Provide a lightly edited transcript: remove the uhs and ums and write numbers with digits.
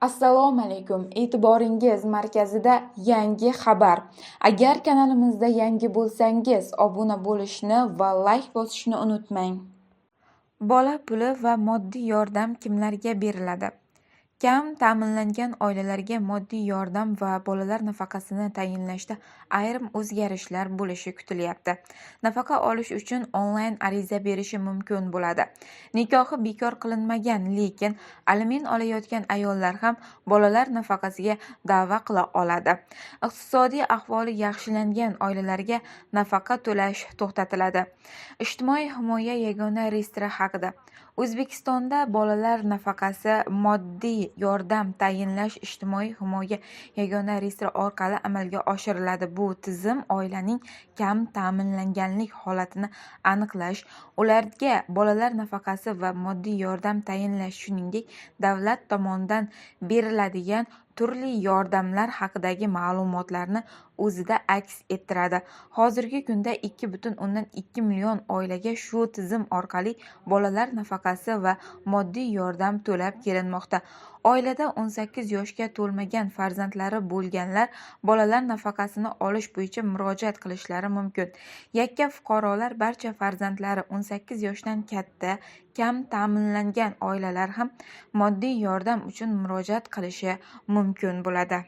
Assalomu alaykum. E'tiboringiz markazida yangi xabar. Agar kanalimizda yangi bo'lsangiz, obuna bo'lishni va like bosishni unutmang. Bola puli va moddiy yordam kimlarga beriladi? Kam ta'minlangan oilalarga moddiy yordam va bolalar nafaqasini tayinlashda ayrim o'zgarishlar bo'lishi kutilyapti. Nafaqa olish uchun onlayn ariza berishi mumkin bo'ladi. Nikohi bekor qilinmagan, lekin aliment olayotgan ayollar ham bolalar nafaqasiga da'vo qila oladi. Iqtisodiy ahvoli yaxshilangan oilalarga nafaqa to'lash to'xtatiladi. Ijtimoiy himoya yagona reyestri haqida. O'zbekistonda bolalar nafaqasi moddiy yordam tayinlash ijtimoiy himoya yagona reyestri orqali amalga oshiriladi. Bu tizim oilaning kam ta'minlanganlik holatini aniqlash, ularga bolalar nafaqasi va moddiy yordam tayinlash, shuningdek davlat tomonidan beriladigan turli yordamlar haqidagi ma'lumotlarni o'zida aks ettiradi. Hozirgi kunda 2,2 million oilaga shu tizim orqali bolalar nafaqasi va moddiy yordam to'lab kelinmoqda. Oilada 18 yoshga to'lmagan farzandlari bo'lganlar bolalar nafaqasini olish bo'yicha murojaat qilishlari mumkin. Yakka fuqarolar barcha farzandlari 18 yoshdan katta, kam ta'minlangan oilalar ham moddiy yordam uchun murojaat qilishi mumkin bo'ladi.